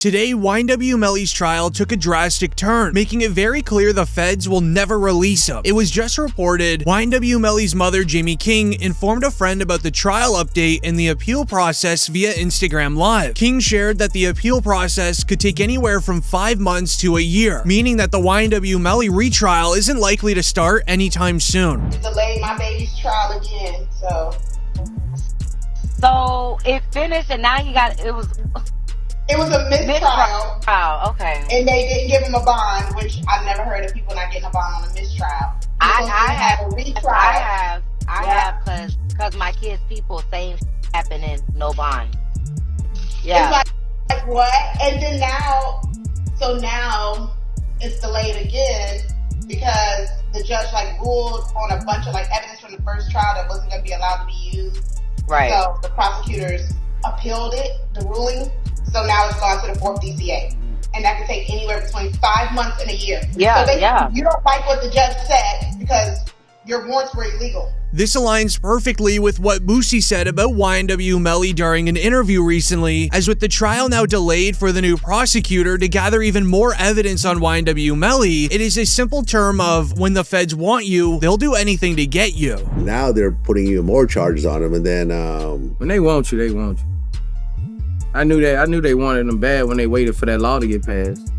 Today, YNW Melly's trial took a drastic turn, making it very clear the feds will never release him. It was just reported YNW Melly's mother, Jamie King, informed a friend about the trial update and the appeal process via Instagram Live. King shared that the appeal process could take anywhere from 5 months to a year, meaning that the YNW Melly retrial isn't likely to start anytime soon. Delayed my baby's trial again, So it finished and now It was a mistrial. Oh, okay. And they didn't give him a bond, which I've never heard of people not getting a bond on a mistrial. I have a retrial. I have, cause my kids' people same happen and no bond. Yeah. It's like what? And then now it's delayed again because the judge ruled on a bunch of evidence from the first trial that wasn't going to be allowed to be used. Right. So the prosecutors appealed the ruling. So now it's gone to the 4th DCA. And that can take anywhere between 5 months and a year. Yeah, so you don't like what the judge said because your warrants were illegal. This aligns perfectly with what Boosie said about YNW Melly during an interview recently, as with the trial now delayed for the new prosecutor to gather even more evidence on YNW Melly, it is a simple term of when the feds want you, they'll do anything to get you. Now they're putting even more charges on him, and then when they want you, they want you. I knew they wanted them bad when they waited for that law to get passed.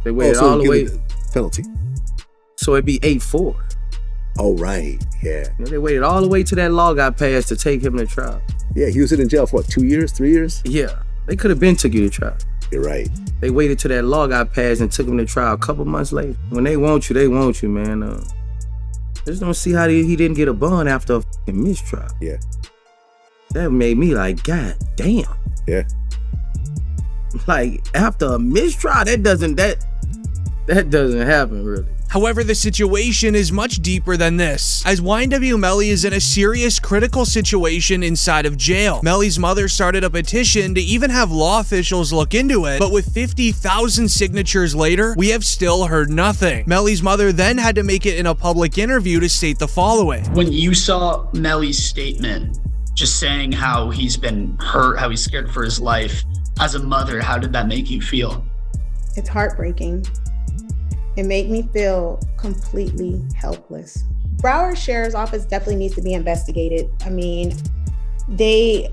They waited all the way. Penalty. So it'd be 8-4. Oh, right. Yeah. They waited all the way till that law got passed to take him to trial. Yeah, he was in jail for what, 2 years, 3 years? Yeah. They could have been took you to trial. You're right. They waited till that law got passed and took him to trial a couple months later. When they want you, they want you, man. Just don't see how he didn't get a bond after a fucking mistrial. Yeah. That made me like, God damn. Yeah. After a mistrial, that doesn't happen, really. However, the situation is much deeper than this, as YNW Melly is in a serious critical situation inside of jail. Melly's mother started a petition to even have law officials look into it, but with 50,000 signatures later, we have still heard nothing. Melly's mother then had to make it in a public interview to state the following. When you saw Melly's statement, just saying how he's been hurt, how he's scared for his life, as a mother, how did that make you feel? It's heartbreaking. It made me feel completely helpless. Broward Sheriff's Office definitely needs to be investigated. I mean, they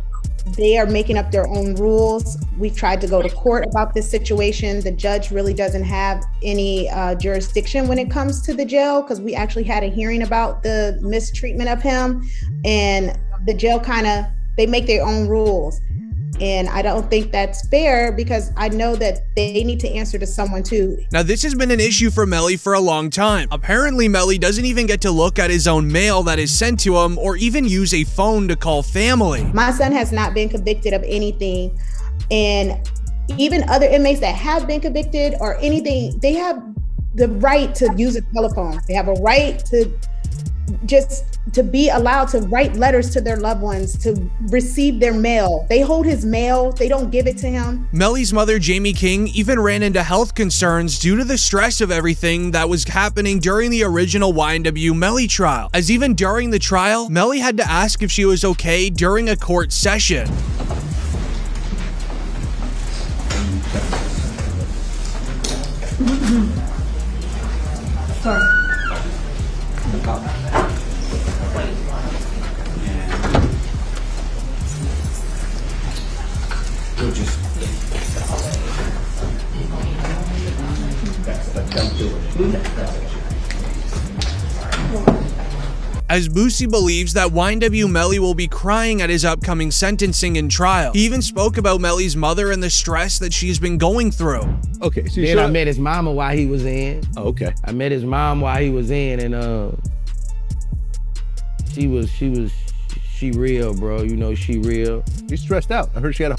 are making up their own rules. We tried to go to court about this situation. The judge really doesn't have any jurisdiction when it comes to the jail, because we actually had a hearing about the mistreatment of him, and the jail they make their own rules. And I don't think that's fair, because I know that they need to answer to someone too. Now, this has been an issue for Melly for a long time. Apparently, Melly doesn't even get to look at his own mail that is sent to him or even use a phone to call family. My son has not been convicted of anything. And even other inmates that have been convicted or anything, they have the right to use a telephone. They have a right to be allowed to write letters to their loved ones, to receive their mail. They hold his mail, they don't give it to him. Melly's mother, Jamie King, even ran into health concerns due to the stress of everything that was happening during the original YNW Melly trial. As even during the trial, Melly had to ask if she was okay during a court session. Sorry. As Boosie believes that YNW Melly will be crying at his upcoming sentencing and trial. He even spoke about Melly's mother and the stress that she's been going through. Okay, so then I met his mama while he was in. Oh, okay. I met his mom while he was in, and she real, bro. You know, she real. She's stressed out. I heard she had a...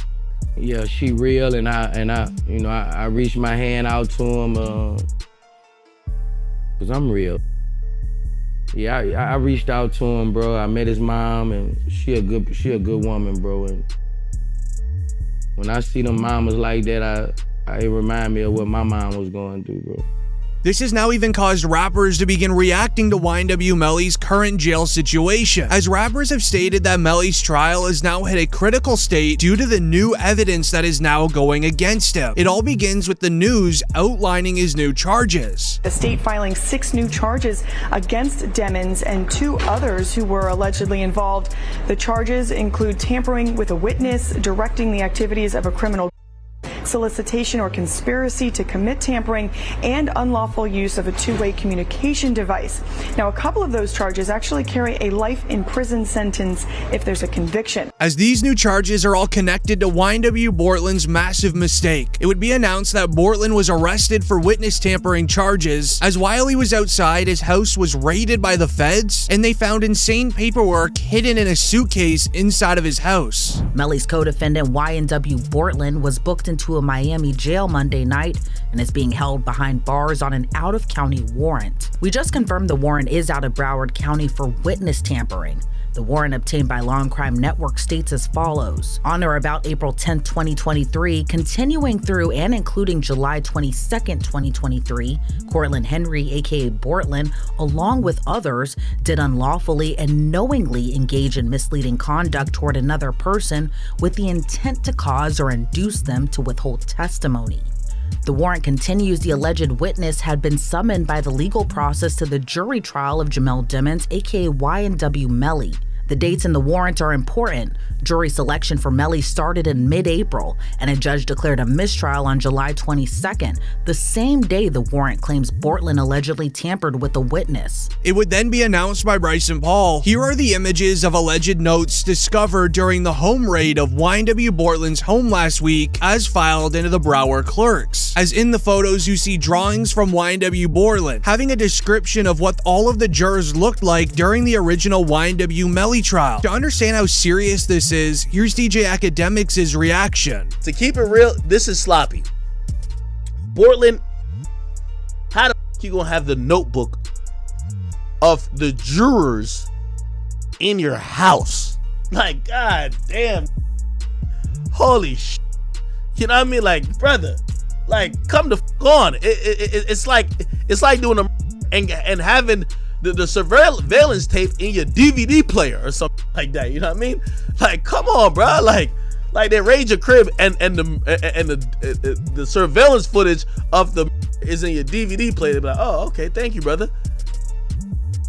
Yeah, she real, and I reached my hand out to him, cause I'm real. Yeah, I reached out to him, bro. I met his mom, and she a good woman, bro. And when I see them mamas like that, it remind me of what my mom was going through, bro. This has now even caused rappers to begin reacting to YNW Melly's current jail situation, as rappers have stated that Melly's trial has now hit a critical state due to the new evidence that is now going against him. It all begins with the news outlining his new charges. The state filing 6 new charges against Demons and 2 others who were allegedly involved. The charges include tampering with a witness, directing the activities of a criminal, solicitation or conspiracy to commit tampering, and unlawful use of a two-way communication device. Now, a couple of those charges actually carry a life in prison sentence if there's a conviction. As these new charges are all connected to YNW Bortlen's massive mistake, it would be announced that Bortlen was arrested for witness tampering charges, as while he was outside, his house was raided by the feds, and they found insane paperwork hidden in a suitcase inside of his house. Melly's co-defendant YNW Bortlen was booked into a Miami jail Monday night and is being held behind bars on an out-of-county warrant. We just confirmed the warrant is out of Broward County for witness tampering. The warrant obtained by Law and Crime Network states as follows. On or about April 10, 2023, continuing through and including July 22, 2023, Cortland Henry, aka Bortlen, along with others, did unlawfully and knowingly engage in misleading conduct toward another person with the intent to cause or induce them to withhold testimony. The warrant continues the alleged witness had been summoned by the legal process to the jury trial of Jamel Demons, aka YNW Melly. The dates in the warrant are important. Jury selection for Melly started in mid-April, and a judge declared a mistrial on July 22nd, the same day the warrant claims Bortlen allegedly tampered with the witness. It would then be announced by Bryson Paul. Here are the images of alleged notes discovered during the home raid of YNW Bortlen's home last week, as filed into the Broward clerks. As in the photos, you see drawings from YNW Bortlen, having a description of what all of the jurors looked like during the original YNW Melly trial. To understand how serious this is, here's DJ Academics' reaction. To keep it real, this is sloppy. Bortlen, how the f you gonna have the notebook of the jurors in your house? Like, god damn. Holy sh. You know what I mean? Like, brother, like, come the f on. It's like doing a and having the surveillance tape in your DVD player or something like that. You know what I mean? Like, come on, bro. Like they raid your crib and the surveillance footage of the is in your DVD player. They be like, oh, okay, thank you, brother.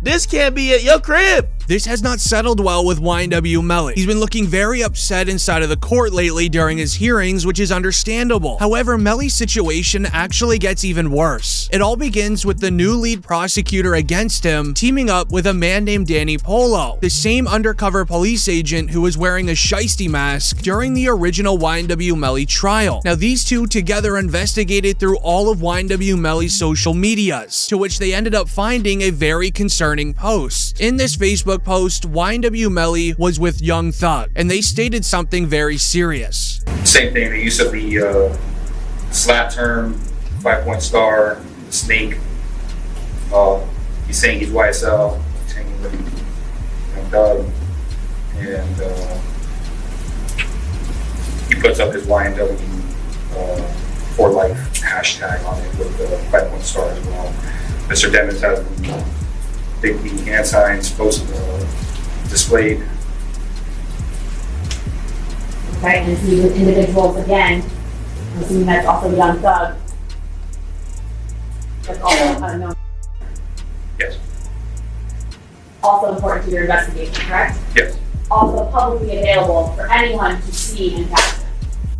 This can't be at your crib. This has not settled well with YNW Melly. He's been looking very upset inside of the court lately during his hearings, which is understandable. However, Melly's situation actually gets even worse. It all begins with the new lead prosecutor against him teaming up with a man named Danny Polo, the same undercover police agent who was wearing a shiesty mask during the original YNW Melly trial. Now, these two together investigated through all of YNW Melly's social medias, to which they ended up finding a very concerning post. In this Facebook post, YNW Melly was with Young Thug, and they stated something very serious. Same thing, the use of the slap term, 5-point star, snake. He's saying he's YSL, he's hanging with Young Thug, and he puts up his YNW for life hashtag on it with the 5-point star as well. Mr. Demons has big hand signs displayed. Okay, and see with individuals again, I'm assuming that's also Young Thug. That's also unknown. Yes. Also important to your investigation, correct? Yes. Also publicly available for anyone to see and capture.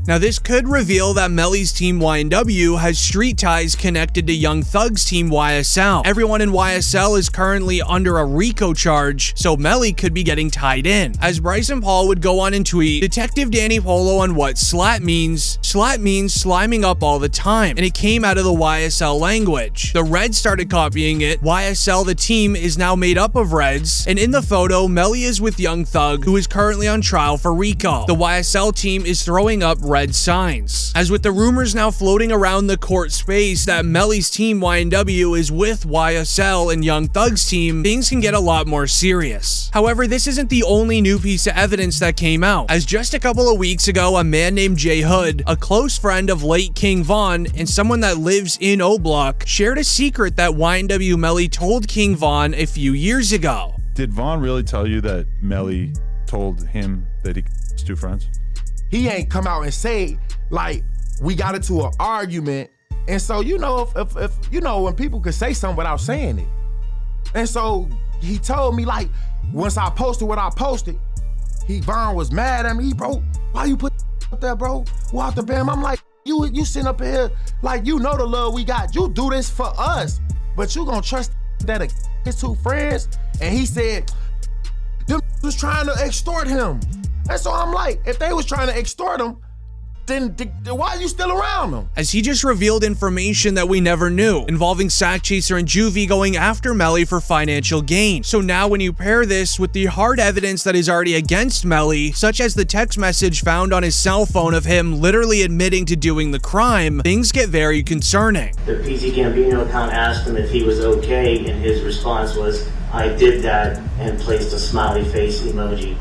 Now, this could reveal that Melly's team YNW has street ties connected to Young Thug's team YSL. Everyone in YSL is currently under a RICO charge, so Melly could be getting tied in. As Bryson Paul would go on and tweet, Detective Danny Polo on what slat means. Slat means sliming up all the time, and it came out of the YSL language. The Reds started copying it. YSL, the team, is now made up of Reds, and in the photo, Melly is with Young Thug, who is currently on trial for RICO. The YSL team is throwing up Red red signs. As with the rumors now floating around the court space that Melly's team YNW is with YSL and Young Thug's team, things can get a lot more serious. However, this isn't the only new piece of evidence that came out, as just a couple of weeks ago, a man named Jay Hood, a close friend of late King Von and someone that lives in O-Block, shared a secret that YNW Melly told King Von a few years ago. Did Von really tell you that Melly told him that he was two friends? He ain't come out and say, like, we got into an argument. And so, you know, if you know, when people can say something without saying it. And so he told me, like, once I posted what I posted, Von was mad at me. Bro, why you put up there, bro? Walk the bam. I'm like, you sitting up here, like, you know the love we got. You do this for us, but you gonna trust that his two friends? And he said, them was trying to extort him. And so I'm like, if they was trying to extort him, then why are you still around them? As he just revealed information that we never knew, involving Sakchaser and Juvy going after Melly for financial gain. So now when you pair this with the hard evidence that is already against Melly, such as the text message found on his cell phone of him literally admitting to doing the crime, things get very concerning. The PC Gambino account asked him if he was okay, and his response was, I did that, and placed a smiley face emoji.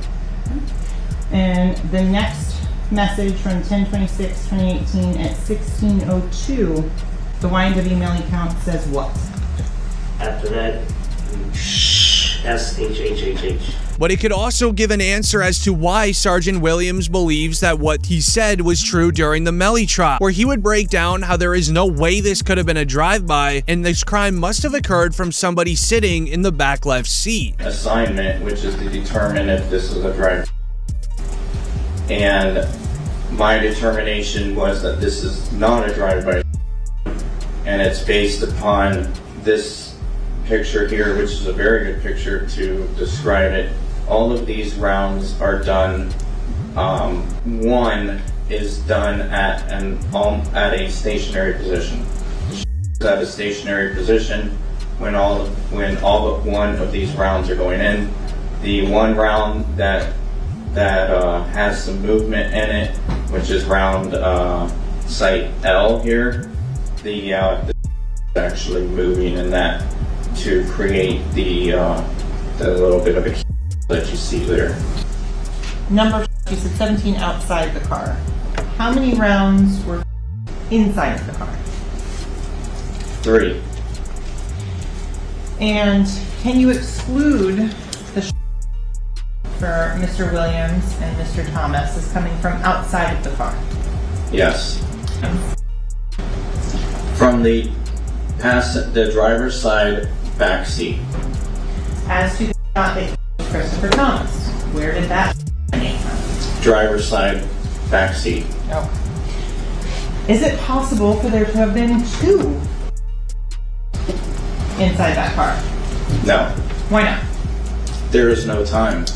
And the next message from 10/26/2018 at 16:02, the YNW Melly account says what? After that, SHHHH. But it could also give an answer as to why Sergeant Williams believes that what he said was true during the Melly trial, where he would break down how there is no way this could have been a drive-by, and this crime must have occurred from somebody sitting in the back left seat. Assignment, which is to determine if this is a drive. And my determination was that this is not a drive-by, and it's based upon this picture here, which is a very good picture to describe it. All of these rounds are done. One is done at a stationary position. At a stationary position when all but one of these rounds are going in. The one round that has some movement in it, which is round site L here, the actually moving in that to create the little bit of a that you see there. Number, you said 17 outside the car. How many rounds were inside of the car? 3. And can you exclude the for Mr. Williams and Mr. Thomas as coming from outside of the car? Yes. From the driver's side back seat. As to the shot that Christopher Thomas, where did that emanate from? Driver's side back seat. Okay. Is it possible for there to have been 2 inside that car? No. Why not? There is no time.